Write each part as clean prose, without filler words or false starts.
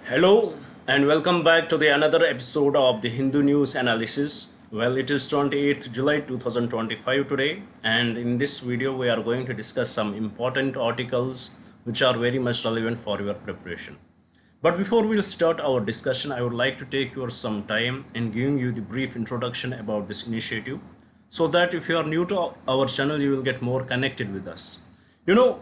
Hello and welcome back to the another episode of the Hindu News Analysis. Well, it is 28th July 2025 today, and in this video we are going to discuss some important articles which are very much relevant for your preparation. But before we'll start our discussion, I would like to take your some time in giving you the brief introduction about this initiative so that if you are new to our channel you will get more connected with us. You know,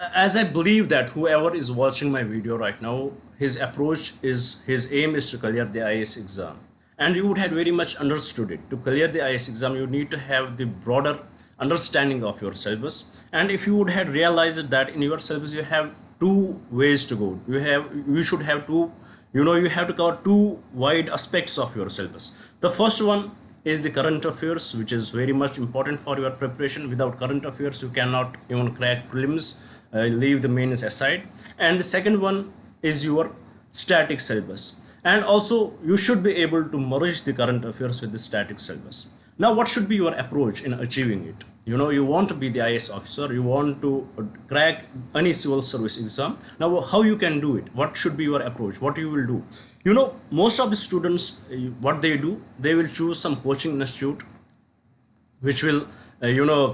as I believe that whoever is watching my video right now, his aim is to clear the IAS exam. And you would have very much understood it. To clear the IAS exam, you need to have the broader understanding of your syllabus. And if you would have realized that in your syllabus you have two ways to go. You should have two, you have to cover two wide aspects of your syllabus. The first one is the current affairs, which is very much important for your preparation. Without current affairs, you cannot even crack prelims. Leave the mains aside. And the second one is your static syllabus, and also you should be able to merge the current affairs with the static syllabus. Now what should be your approach in achieving it? You want to be the IAS officer, you want to crack any civil service exam. Now how you can do it? What should be your approach? What you will do? Most of the students, what they do, they will choose some coaching institute which will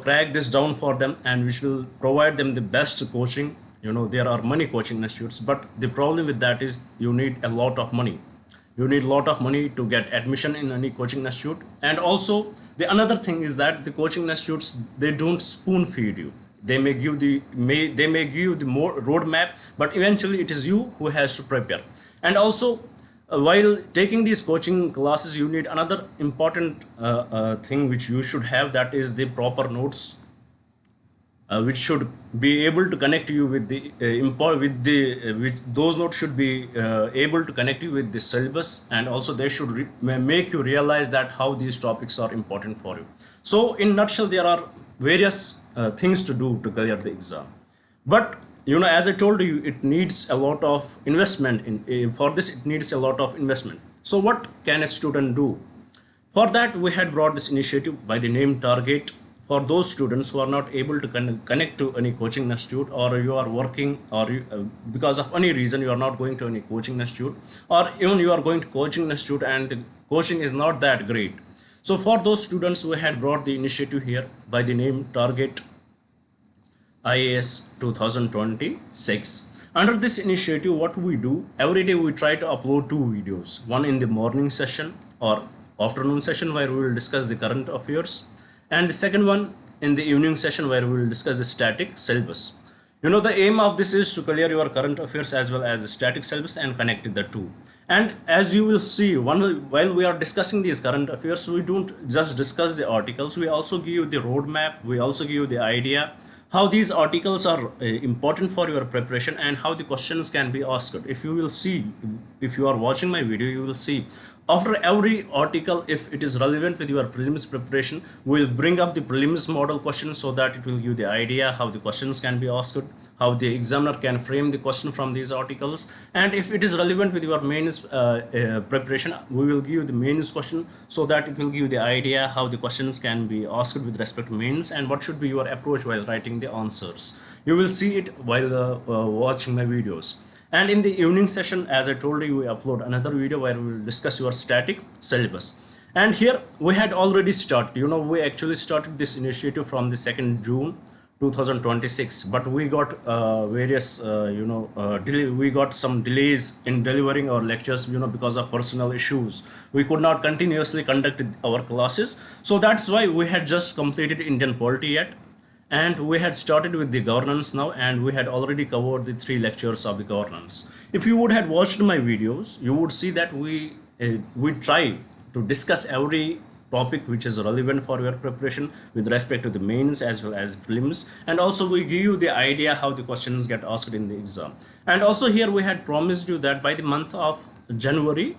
crack this down for them and which will provide them the best coaching. There are many coaching institutes, but the problem with that is you need a lot of money. You need a lot of money to get admission in any coaching institute. And also the another thing is that the coaching institutes, they don't spoon feed you. They may give the more roadmap, but eventually it is you who has to prepare. And also while taking these coaching classes, you need another important thing which you should have, that is the proper notes, which should be able to connect you with which those notes should be able to connect you with the syllabus, and also they should make you realize that how these topics are important for you. So in nutshell, there are various things to do to clear the exam, but as I told you, it needs a lot of investment. For this, it needs a lot of investment. So what can a student do? For that, we had brought this initiative by the name Target. For those students who are not able to connect to any coaching institute, or you are working, or because of any reason you are not going to any coaching institute, or even you are going to coaching institute and the coaching is not that great. So for those students, we had brought the initiative here by the name Target IAS 2026. Under this initiative, what we do, every day we try to upload two videos, one in the morning session or afternoon session where we will discuss the current affairs, and the second one in the evening session where we will discuss the static syllabus. The aim of this is to clear your current affairs as well as the static syllabus and connect the two. And as you will see, while we are discussing these current affairs, we don't just discuss the articles, we also give you the roadmap, we also give you the idea how these articles are important for your preparation and how the questions can be asked. If you are watching my video, you will see after every article, if it is relevant with your prelims preparation, we will bring up the prelims model questions so that it will give the idea how the questions can be asked, how the examiner can frame the question from these articles. And if it is relevant with your mains preparation, we will give the mains question so that it will give the idea how the questions can be asked with respect to mains and what should be your approach while writing the answers. You will see it while watching my videos. And in the evening session, as I told you, we upload another video where we will discuss your static syllabus. And here we had already started. We actually started this initiative from the 2nd June 2026, but we got we got some delays in delivering our lectures, because of personal issues. We could not continuously conduct our classes. So that's why we had just completed Indian polity yet. And we had started with the governance now, and we had already covered the 3 lectures of the governance. If you would have watched my videos, you would see that we try to discuss every topic which is relevant for your preparation with respect to the mains as well as prelims, and also we give you the idea how the questions get asked in the exam. And also here we had promised you that by the month of January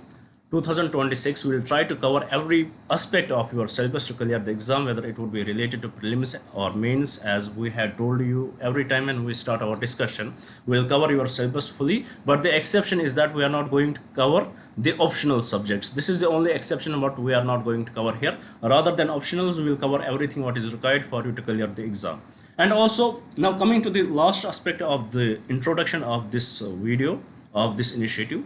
2026, we will try to cover every aspect of your syllabus to clear the exam, whether it would be related to prelims or mains. As we had told you, every time when we start our discussion, we will cover your syllabus fully, but the exception is that we are not going to cover the optional subjects. This is the only exception what we are not going to cover here. Rather than optionals, we will cover everything what is required for you to clear the exam. And also, now coming to the last aspect of the introduction of this video, of this initiative.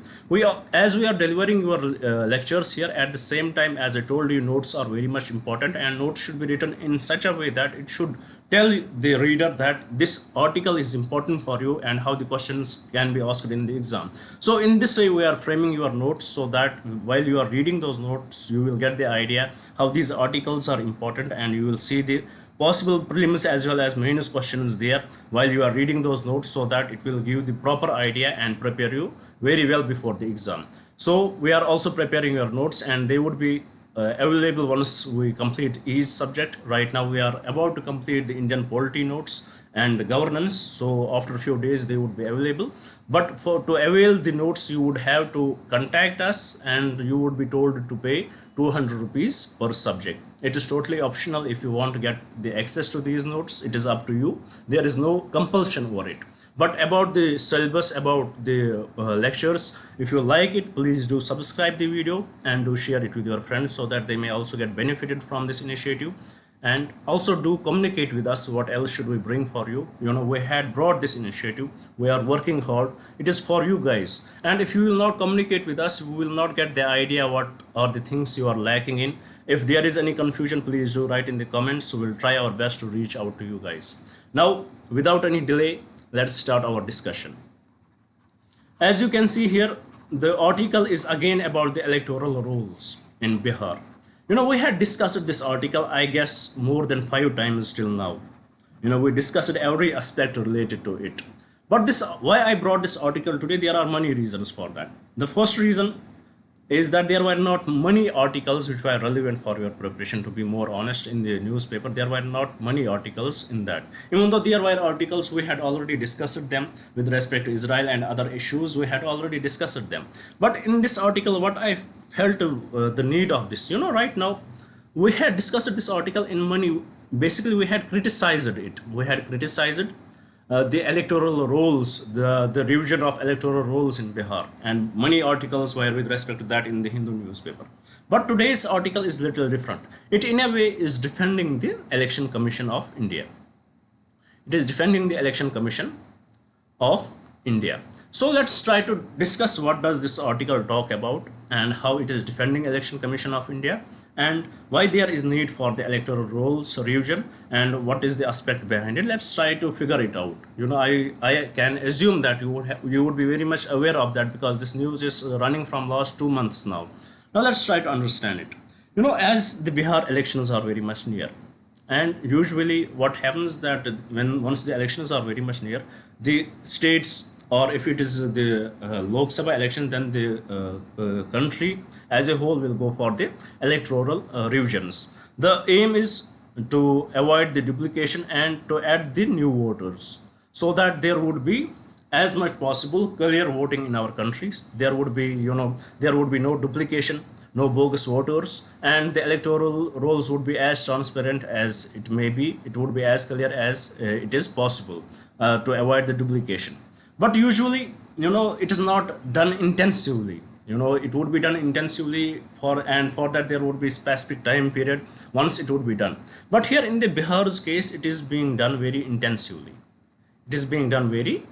As we are delivering your lectures here, at the same time, as I told you, notes are very much important, and notes should be written in such a way that it should tell the reader that this article is important for you and how the questions can be asked in the exam. So in this way we are framing your notes, so that while you are reading those notes you will get the idea how these articles are important, and you will see the possible prelims as well as mains questions there while you are reading those notes, so that it will give the proper idea and prepare you very well before the exam. So we are also preparing your notes, and they would be available once we complete each subject. Right now we are about to complete the Indian polity notes and governance, so after a few days they would be available. But for to avail the notes you would have to contact us, and you would be told to pay 200 rupees per subject. It is totally optional. If you want to get the access to these notes, it is up to you. There is no compulsion over it. But about the syllabus, about the lectures, if you like it, please do subscribe the video and do share it with your friends, so that they may also get benefited from this initiative. And also do communicate with us what else should we bring for you. We had brought this initiative, we are working hard, it is for you guys. And if you will not communicate with us, we will not get the idea what are the things you are lacking in. If there is any confusion, please do write in the comments, so we'll try our best to reach out to you guys. Now without any delay, let's start our discussion. As you can see here, the article is again about the electoral rolls in Bihar. We had discussed this article, I guess, more than 5 times till now. We discussed every aspect related to it. But why I brought this article today, there are many reasons for that. The first reason is that there were not many articles which were relevant for your preparation. To be more honest, in the newspaper there were not many articles in that. Even though there were articles, we had already discussed them with respect to Israel and other issues, we had already discussed them. But in this article, what I felt the need of this, right now we had discussed this article in many, basically we had criticized it. We had criticized the electoral rolls, the revision of electoral rolls in Bihar, and many articles were with respect to that in the Hindu newspaper. But today's article is little different. It in a way is defending the Election Commission of India. It is defending the Election Commission of India. So let's try to discuss what does this article talk about, and how it is defending Election Commission of India, and why there is need for the electoral rolls revision, and what is the aspect behind it. Let's try to figure it out. I can assume that you would be very much aware of that, because this news is running from last 2 months now. Now let's try to understand it. As the Bihar elections are very much near, and usually what happens that once the elections are very much near, the states, or if it is the Lok Sabha election, then the country as a whole will go for the electoral revisions. The aim is to avoid the duplication and to add the new voters, so that there would be as much possible clear voting in our countries. There would be no duplication, no bogus voters, and the electoral rolls would be as transparent as it may be. It would be as clear as it is possible to avoid the duplication. But usually, it is not done intensively. It would be done intensively for that there would be specific time period once it would be done. But here in the Bihar's case, it is being done very intensively. It is being done very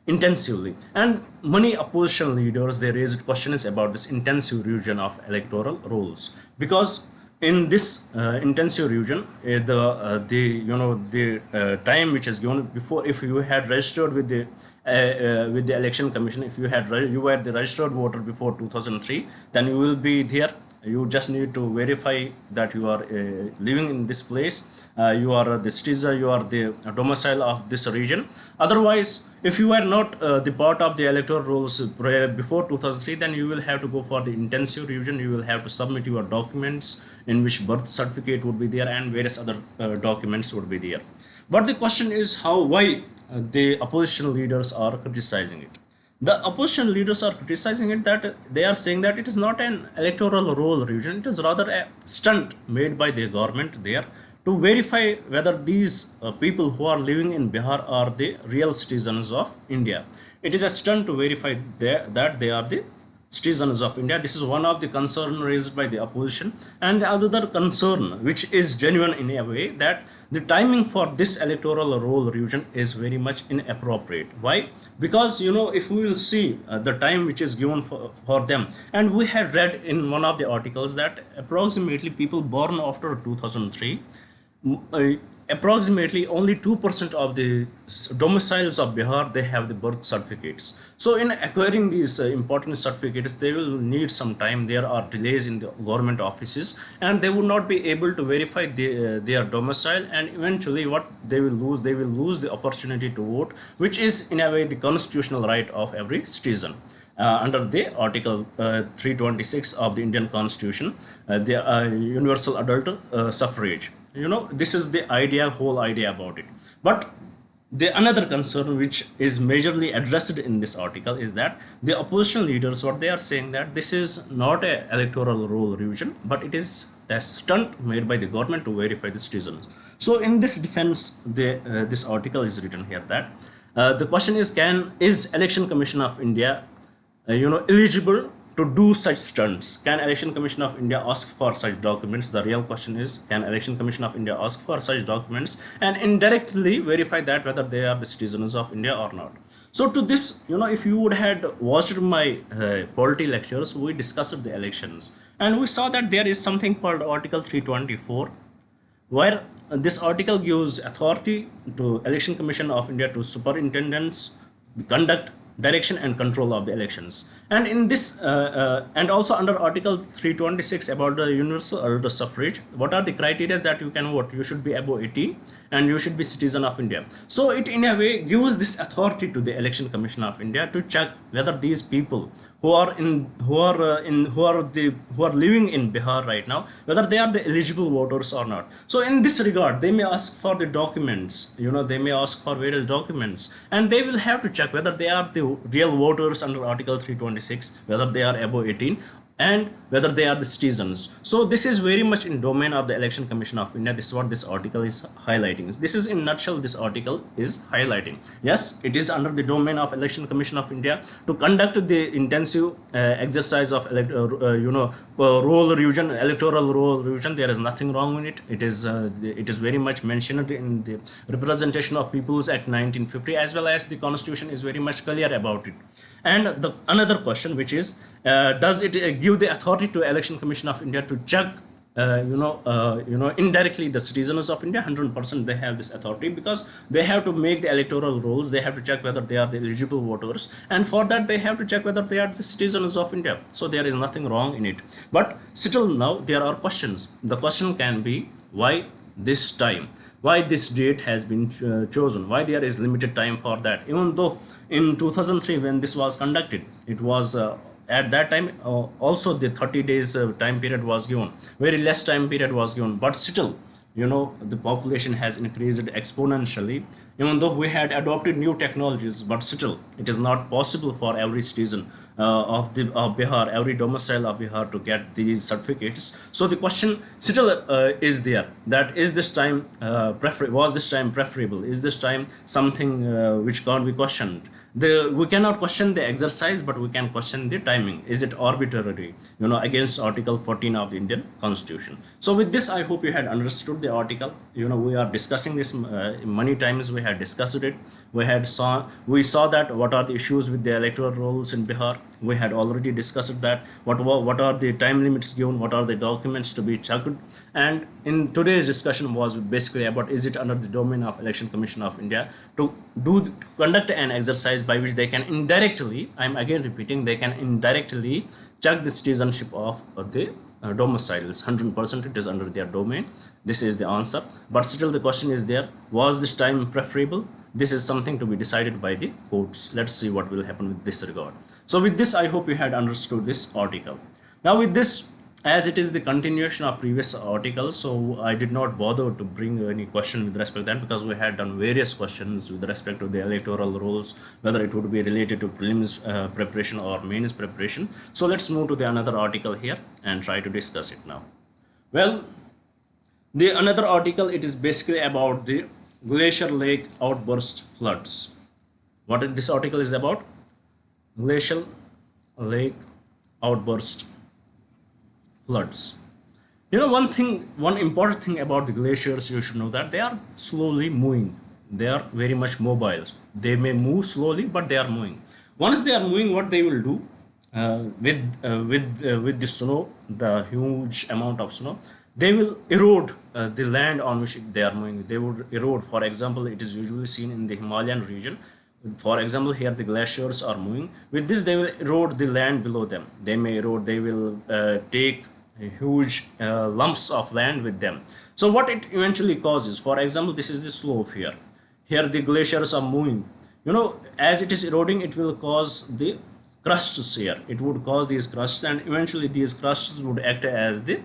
intensively, and many opposition leaders, they raised questions about this intensive revision of electoral rolls, because in this intensive revision, the time which is given before, if you had registered with the election commission, if you were the registered voter before 2003, then you will be there. You just need to verify that you are living in this place, you are the citizen, you are the domicile of this region. Otherwise, if you are not the part of the electoral rolls before 2003, then you will have to go for the intensive revision. You will have to submit your documents, in which birth certificate would be there and various other documents would be there. But the question is why the opposition leaders are criticizing it. The opposition leaders are criticizing it, that they are saying that it is not an electoral roll revision, it is rather a stunt made by the government there to verify whether these people who are living in Bihar are the real citizens of India. It is a stunt to verify that they are the citizens of India. This is one of the concern raised by the opposition, and the other concern, which is genuine in a way, that the timing for this electoral roll revision is very much inappropriate. Why? Because if we will see the time which is given for them, and we had read in one of the articles that approximately people born after 2003, approximately only 2% of the domiciles of Bihar, they have the birth certificates. So in acquiring these important certificates, they will need some time. There are delays in the government offices, and they will not be able to verify their domicile, and eventually what they will lose the opportunity to vote, which is in a way the constitutional right of every citizen. Under the Article 326 of the Indian Constitution, the universal adult suffrage. This is the whole idea about it. But the another concern which is majorly addressed in this article is that the opposition leaders, what they are saying, that this is not a electoral roll revision, but it is a stunt made by the government to verify the citizens. So in this defense, this article is written here that the question is, is Election Commission of India eligible to do such stunts? Can Election Commission of India ask for such documents? The real question is, can Election Commission of India ask for such documents and indirectly verify that whether they are the citizens of India or not? So to this, if you would had watched my polity lectures, we discussed the elections, and we saw that there is something called Article 324, where this article gives authority to Election Commission of India to superintendents, conduct, direction and control of the elections. And in this and also under Article 326 about the universal adult suffrage, what are the criteria that you can vote? You should be above 18 and you should be citizen of India. So it in a way gives this authority to the Election Commission of India to check whether these people who are living in Bihar right now, whether they are the eligible voters or not. So in this regard, they may ask for the documents, they may ask for various documents, and they will have to check whether they are the real voters under Article 326, whether they are above 18, and whether they are the citizens. So this is very much in domain of the Election Commission of India. This is what this article is highlighting. This is in nutshell this article is highlighting. Yes, it is under the domain of Election Commission of India to conduct the intensive exercise of roll revision, electoral roll revision. There is nothing wrong with it. It is very much mentioned in the Representation of Peoples Act 1950, as well as the Constitution is very much clear about it. And the another question, which is, does it give the authority to Election Commission of India to check indirectly the citizens of India? 100% they have this authority, because they have to make the electoral rolls. They have to check whether they are the eligible voters, and for that they have to check whether they are the citizens of India. So there is nothing wrong in it. But still now there are questions. The question can be, why this time? Why this date has been chosen? Why there is limited time for that? Even though in 2003 when this was conducted, it was at that time also the 30 days time period was given. Very less time period was given, but still the population has increased exponentially. Even though we had adopted new technologies, but still it is not possible for every citizen of Bihar, every domicile of Bihar, to get these certificates. So the question still is there, that is this time was this time preferable? Is this time something which can't be questioned? We cannot question the exercise, but we can question the timing. Is it arbitrary, against Article 14 of the Indian Constitution? So with this, I hope you had understood the article. We are discussing this many times. We had discussed it. We saw that what are the issues with the electoral rolls in Bihar. We had already discussed that. What are the time limits given? What are the documents to be checked? And in today's discussion was basically about, is it under the domain of Election Commission of India to conduct an exercise by which they can indirectly, I'm again repeating, they can indirectly check the citizenship of the domiciles. 100% it is under their domain. This is the answer. But still the question is there, was this time preferable? This is something to be decided by the courts. Let's see what will happen with this regard. So with this, I hope you had understood this article. Now with this, as it is the continuation of previous articles, so I did not bother to bring any question with respect to that, because we had done various questions with respect to the electoral rolls, whether it would be related to prelims preparation or mains preparation. So let's move to the another article here and try to discuss it now. Well, the another article, it is basically about the glacier lake outburst floods. What this article is about? Glacial lake outburst floods. One important thing about the glaciers, you should know that they are slowly moving. They are very much mobile. They may move slowly, but they are moving. Once they are moving, what they will do with the snow, the huge amount of snow, they will erode the land on which they are moving. They would erode. For example, it is usually seen in the Himalayan region. For example, here the glaciers are moving. With this, they will erode the land below them. They may erode. They will take huge lumps of land with them. So what it eventually causes, for example, this is the slope here. Here the glaciers are moving. As it is eroding, it will cause the crusts here. It would cause these crusts, and eventually these crusts would act as the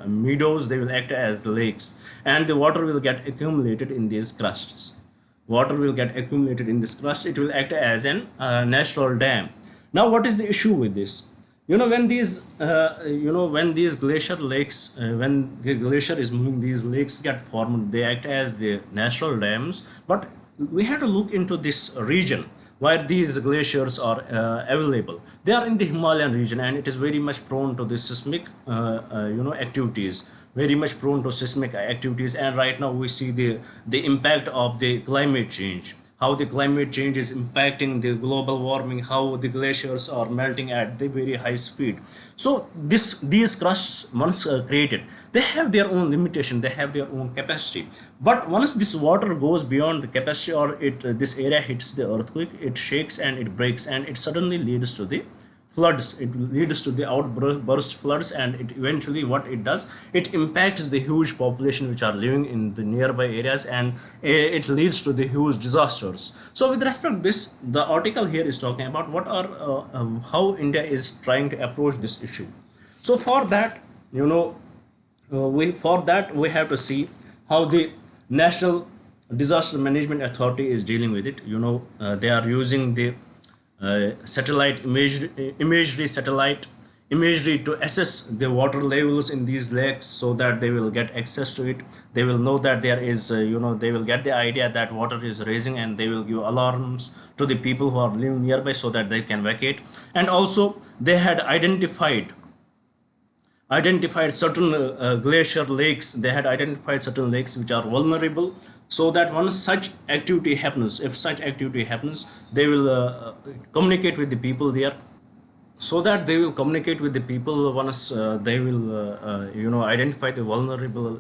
meadows. They will act as the lakes, and the water will get accumulated in these crusts. Water will get accumulated in this crust. It will act as an natural dam. Now, what is the issue with this? When these glacier lakes, when the glacier is moving, these lakes get formed. They act as the natural dams. But we have to look into this region where these glaciers are available. They are in the Himalayan region, and it is very much prone to the seismic activities, very much prone to seismic activities. And right now we see the impact of the climate change, how the climate change is impacting the global warming, how the glaciers are melting at the very high speed. So these crusts, once created, they have their own limitation, they have their own capacity. But once this water goes beyond the capacity, or this area hits the earthquake, it shakes and it breaks, and it suddenly leads to the floods. It leads to the outburst floods, and it eventually, what it does, it impacts the huge population which are living in the nearby areas, and it leads to the huge disasters. So with respect to this, the article here is talking about how India is trying to approach this issue. So for that, we have to see how the National Disaster Management Authority is dealing with it. They are using the satellite imagery to assess the water levels in these lakes, so that they will get access to it. They will know that there is they will get the idea that water is rising, and they will give alarms to the people who are living nearby, so that they can vacate. And also they had identified certain glacier lakes. They had identified certain lakes which are vulnerable, so that once such activity happens, if such activity happens, they will communicate with the people there, so that they will communicate with the people once they will identify the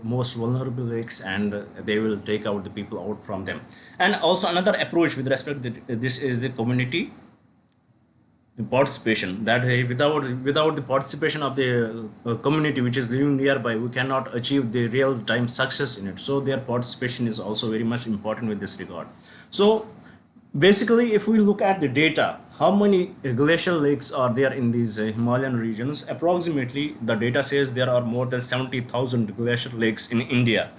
most vulnerable lakes, and they will take out the people out from them. And also another approach with respect to this is the community participation, that without the participation of the community which is living nearby, we cannot achieve the real time success in it. So their participation is also very much important with this regard. So basically, if we look at the data, how many glacial lakes are there in these Himalayan regions, approximately the data says there are more than 70,000 glacial lakes in India,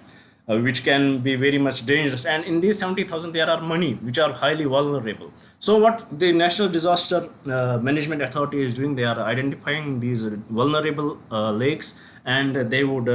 which can be very much dangerous. And in these 70,000, there are many which are highly vulnerable. So what the National Disaster Management Authority is doing, they are identifying these vulnerable lakes, and they would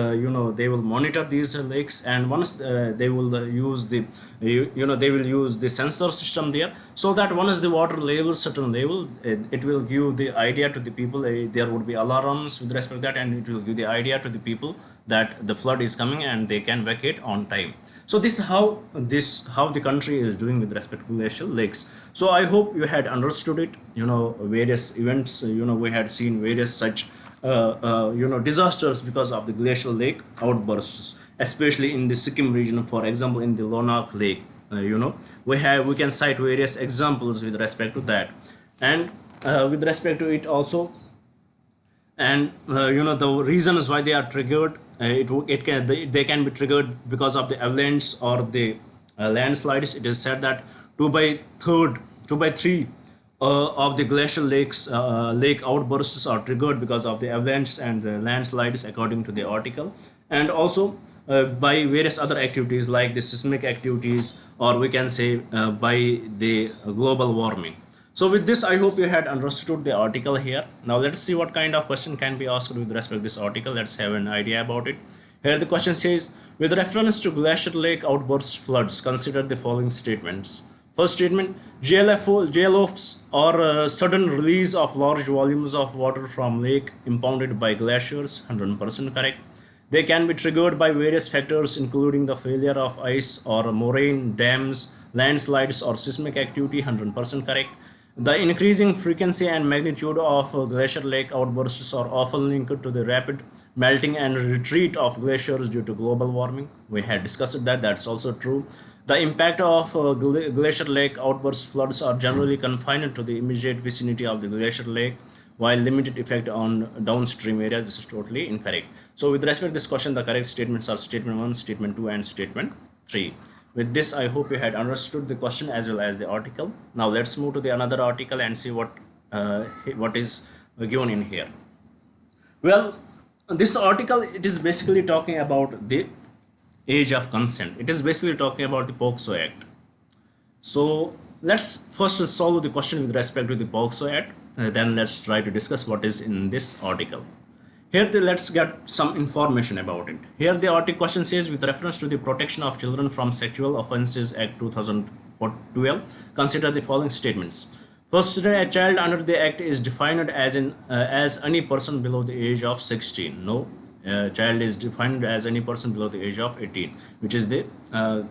they will monitor these lakes. And once they will use the sensor system there, so that once the water level certain level, it will give the idea to the people. There would be alarms with respect to that, and it will give the idea to the people that the flood is coming, and they can vacate on time. So this is how the country is doing with respect to glacial lakes. So I hope you had understood it. Various events, we had seen various such disasters because of the glacial lake outbursts, especially in the Sikkim region. For example, in the Lonak Lake, we can cite various examples with respect to that. And with respect to it also, and the reasons why they are triggered, they can be triggered because of the avalanche or the landslides. It is said that 2 by 3 of the glacial lake outbursts are triggered because of the avalanche and the landslides, according to the article. And also by various other activities like the seismic activities, or we can say by the global warming. So with this, I hope you had understood the article here. Now let's see what kind of question can be asked with respect to this article. Let's have an idea about it. Here the question says, with reference to glacial lake outburst floods, consider the following statements. First statement, GLOFs or sudden release of large volumes of water from lake impounded by glaciers, 100% correct. They can be triggered by various factors including the failure of ice or moraine, dams, landslides or seismic activity, 100% correct. The increasing frequency and magnitude of glacier lake outbursts are often linked to the rapid melting and retreat of glaciers due to global warming. We had discussed that, that's also true. The impact of glacier lake outburst floods are generally confined to the immediate vicinity of the glacier lake, while limited effect on downstream areas. This is totally incorrect. So with respect to this question, the correct statements are statement 1, statement 2 and statement 3. With this, I hope you had understood the question as well as the article. Now let's move to the another article and see what is given in here. Well, this article, it is basically talking about the age of consent. It is basically talking about the POCSO Act. So let's first solve the question with respect to the POCSO Act. Then let's try to discuss what is in this article. Here let's get some information about it. Here the article question says, with reference to the Protection of Children from Sexual Offences Act 2012, consider the following statements. First, a child under the act is defined as any person below the age of 16. No, child is defined as any person below the age of 18, which is the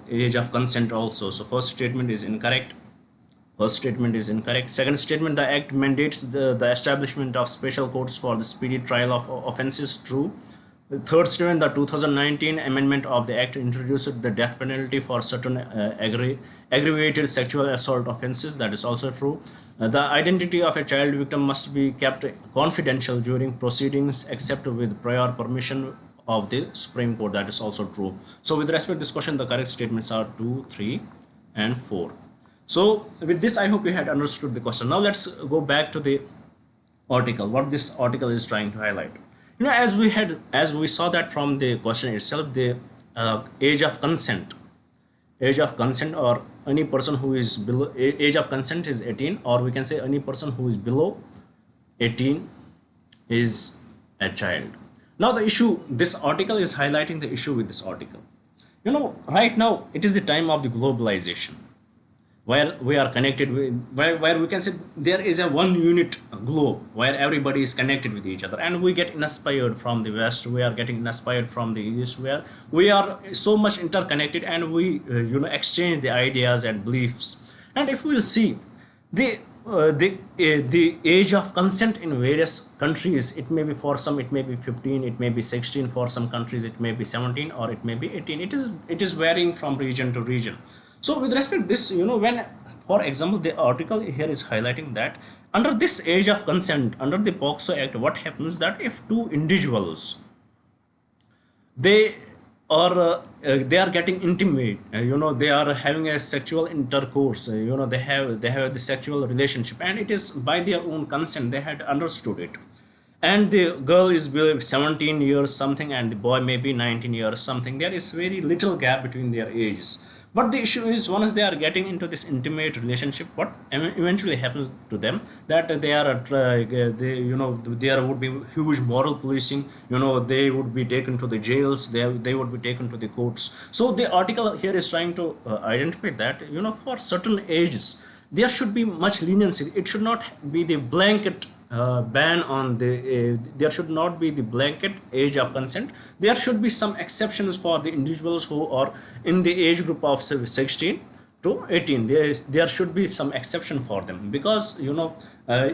age of consent also. So first statement is incorrect. First statement is incorrect. Second statement, the act mandates the establishment of special courts for the speedy trial of offences. True. The third statement, the 2019 amendment of the act introduced the death penalty for certain aggravated sexual assault offences. That is also true. The identity of a child victim must be kept confidential during proceedings except with prior permission of the Supreme Court. That is also true. So with respect to this question, the correct statements are 2, 3 and 4. So with this, I hope you had understood the question. Now let's go back to the article, what this article is trying to highlight. You know, as we saw that from the question itself, the age of consent or any person who is below, age of consent is 18, or we can say any person who is below 18 is a child. Now the issue, this article is highlighting the issue with this article. You know, right now it is the time of the globalization, where we are connected with, where we can say there is a one unit globe where everybody is connected with each other, and we get inspired from the West, we are getting inspired from the East, where we are so much interconnected, and we exchange the ideas and beliefs. And if we will see the age of consent in various countries, it may be, for some it may be 15, it may be 16, for some countries it may be 17, or it may be 18. It is varying from region to region. So with respect to this, when, for example, the article here is highlighting that under this age of consent, under the POCSO Act, what happens that if two individuals, they are getting intimate, they are having a sexual intercourse, they have the sexual relationship, and it is by their own consent, they had understood it. And the girl is 17 years something, and the boy may be 19 years something. There is very little gap between their ages. But the issue is, once they are getting into this intimate relationship, what eventually happens to them, that there would be huge moral policing. They would be taken to the jails, they would be taken to the courts. So the article here is trying to identify that for certain ages there should be much leniency. It should not be the blanket ban on the there should not be the blanket age of consent. There should be some exceptions for the individuals who are in the age group of 16 to 18. There should be some exception for them, because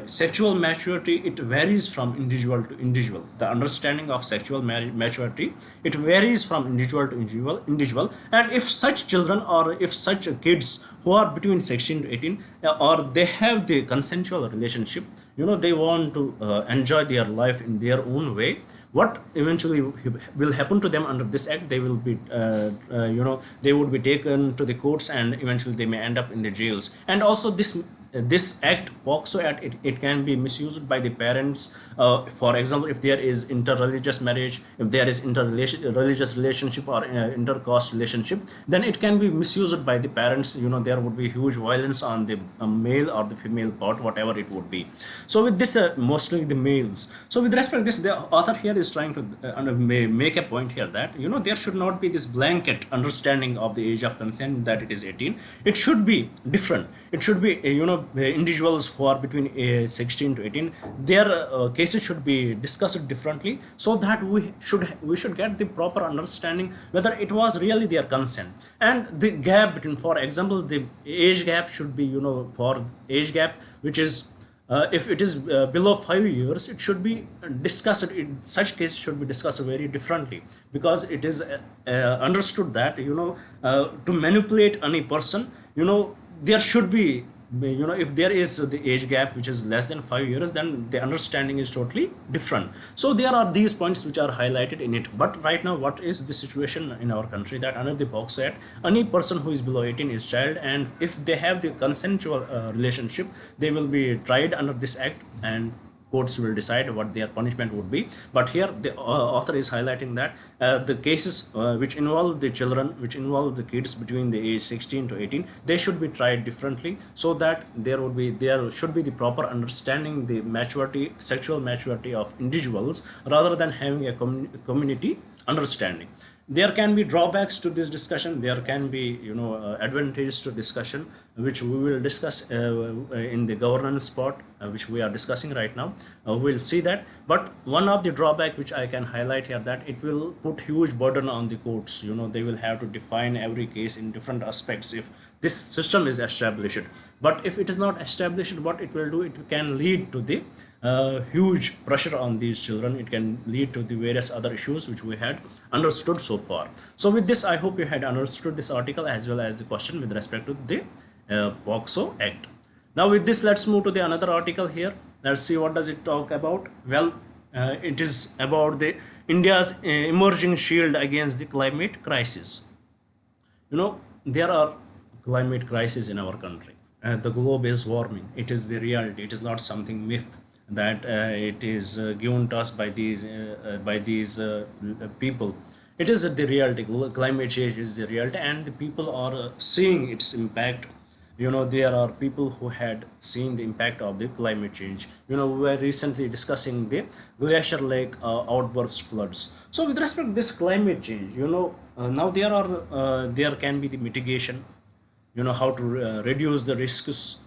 sexual maturity, it varies from individual to individual. The understanding of sexual maturity, it varies from individual to individual. And if such children, or if such kids who are between 16 to 18, or they have the consensual relationship, they want to enjoy their life in their own way, what eventually will happen to them under this act, they will be they would be taken to the courts, and eventually they may end up in the jails. And also this this act, POCSO Act, it can be misused by the parents. For example, if there is interreligious marriage, if there is interreligious relationship or intercaste relationship, then it can be misused by the parents. There would be huge violence on the male or the female part, whatever it would be. So with this, mostly the males. So with respect to this, the author here is trying to make a point here that there should not be this blanket understanding of the age of consent that it is 18. It should be different. It should be individuals who are between 16 to 18. Their cases should be discussed differently, so that we should get the proper understanding whether it was really their consent. And the gap between, for example, the age gap should be, for age gap which is if it is below 5 years, it should be discussed. Such case should be discussed very differently, because it is understood that to manipulate any person, there should be, if there is the age gap which is less than 5 years, then the understanding is totally different. So there are these points which are highlighted in it. But right now, what is the situation in our country, that under the POCSO Act, any person who is below 18 is child, and if they have the consensual relationship, they will be tried under this act, and courts will decide what their punishment would be. But here the author is highlighting that the cases which involve the children, which involve the kids between the age 16 to 18, they should be tried differently, so that there should be the proper understanding, the maturity, sexual maturity of individuals, rather than having a community understanding. There can be drawbacks to this discussion. There can be advantages to discussion, which we will discuss in the governance part, which we are discussing right now. We'll see that. But one of the drawback which I can highlight here, that it will put huge burden on the courts. They will have to define every case in different aspects if this system is established. But if it is not established, what it will do, it can lead to the huge pressure on these children. It can lead to the various other issues which we had understood so far. So with this, I hope you had understood this article as well as the question with respect to the POCSO Act. Now with this, let's move to the another article here. Let's see what does it talk about. Well, it is about the India's emerging shield against the climate crisis. There are climate crisis in our country. The globe is warming. It is the reality. It is not something myth that it is given to us by these people. It is the reality. Climate change is the reality, and the people are seeing its impact. There are people who had seen the impact of the climate change. We were recently discussing the glacier lake outburst floods. So with respect to this climate change, now there can be the mitigation, how to reduce the risks.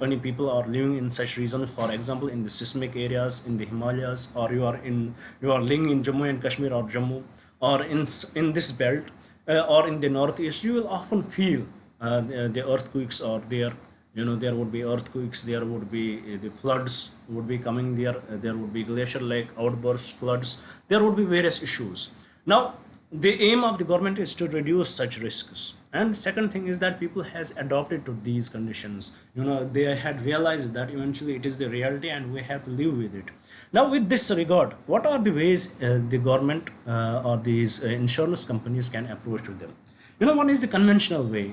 Many people are living in such regions, for example in the seismic areas in the Himalayas, or you are living in Jammu and Kashmir or Jammu, or in this belt, or in the northeast. You will often feel the earthquakes are there. There would be earthquakes, there would be the floods would be coming there, there would be glacier lake outburst floods, there would be various issues. Now the aim of the government is to reduce such risks. And second thing is that people has adopted to these conditions. They had realized that eventually it is the reality and we have to live with it. Now with this regard, what are the ways the government or these insurance companies can approach to them? One is the conventional way.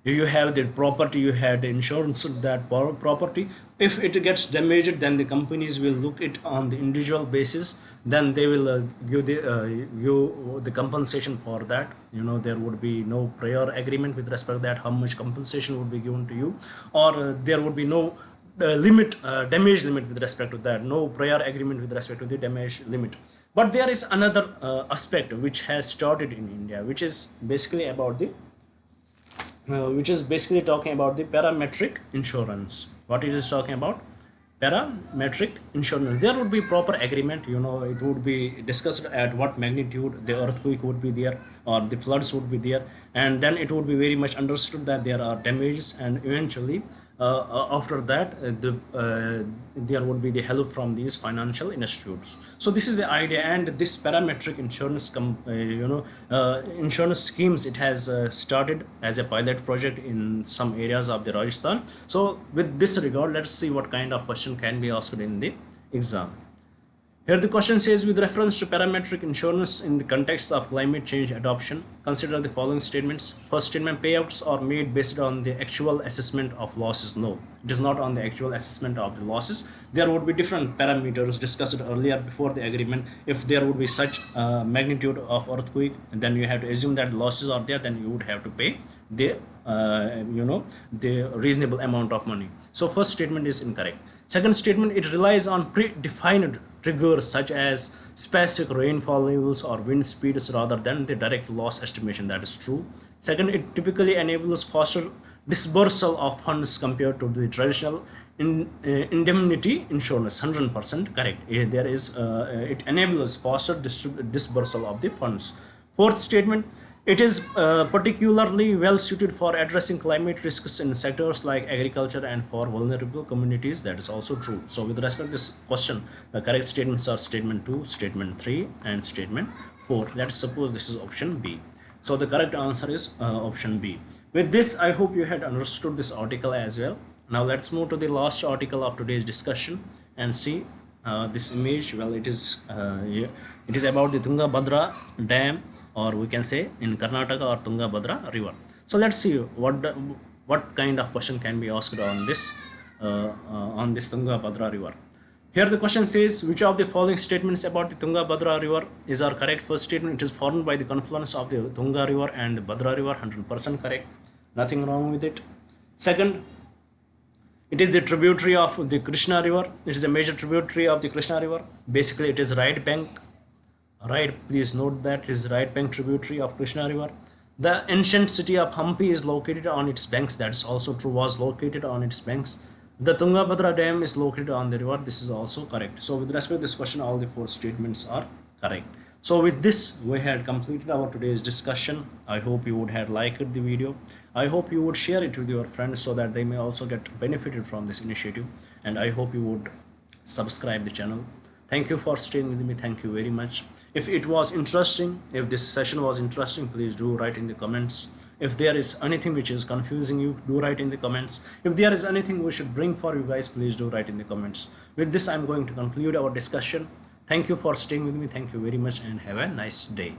You have the property, you have the insurance of that property. If it gets damaged, then the companies will look it on the individual basis. Then they will give the compensation for that. There would be no prior agreement with respect to that, how much compensation would be given to you, or there would be no damage limit with respect to that, no prior agreement with respect to the damage limit. But there is another aspect which has started in India, which is basically about the talking about the parametric insurance. What it is talking about? Parametric insurance. There would be proper agreement. It would be discussed at what magnitude the earthquake would be there, or the floods would be there, and then it would be very much understood that there are damages, and eventually after that there would be the help from these financial institutes. So this is the idea, and this parametric insurance insurance schemes, it has started as a pilot project in some areas of the Rajasthan. So with this regard, let's see what kind of question can be asked in the exam. Here the question says, with reference to parametric insurance in the context of climate change adoption, consider the following statements. First statement, payouts are made based on the actual assessment of losses. No, it is not on the actual assessment of the losses. There would be different parameters discussed earlier before the agreement. If there would be such magnitude of earthquake, then you have to assume that losses are there, then you would have to pay the the reasonable amount of money. So first statement is incorrect. Second statement, it relies on predefined triggers such as specific rainfall levels or wind speeds rather than the direct loss estimation. That is true. Second, it typically enables faster disbursal of funds compared to the traditional indemnity insurance. 100% correct. There is it enables faster disbursal of the funds. Fourth statement, it is particularly well suited for addressing climate risks in sectors like agriculture and for vulnerable communities. That is also true. So with respect to this question, the correct statements are statement 2, statement 3 and statement 4. Let's suppose this is option B. So the correct answer is option B. With this, I hope you had understood this article as well. Now let's move to the last article of today's discussion and see this image. Well, it is about the Tungabhadra Dam, or we can say in Karnataka, or Tungabhadra river. So let's see what kind of question can be asked on this Tungabhadra river. Here the question says, which of the following statements about the Tungabhadra river is our correct? First statement, it is formed by the confluence of the Tunga river and the Bhadra river. 100% correct, nothing wrong with it. Second, it is the tributary of the Krishna river. It is a major tributary of the Krishna river. Basically it is right bank. Right, please note that it is right bank tributary of Krishna river. The ancient city of Hampi is located on its banks. That is also true, was located on its banks. The Tungabhadra dam is located on the river. This is also correct. So with respect to this question, all the 4 statements are correct. So with this, we had completed our today's discussion. I hope you would have liked the video. I hope you would share it with your friends so that they may also get benefited from this initiative. And I hope you would subscribe the channel. Thank you for staying with me. Thank you very much. If it was interesting, if this session was interesting, please do write in the comments. If there is anything which is confusing you, do write in the comments. If there is anything we should bring for you guys, please do write in the comments. With this, I'm going to conclude our discussion. Thank you for staying with me. Thank you very much and have a nice day.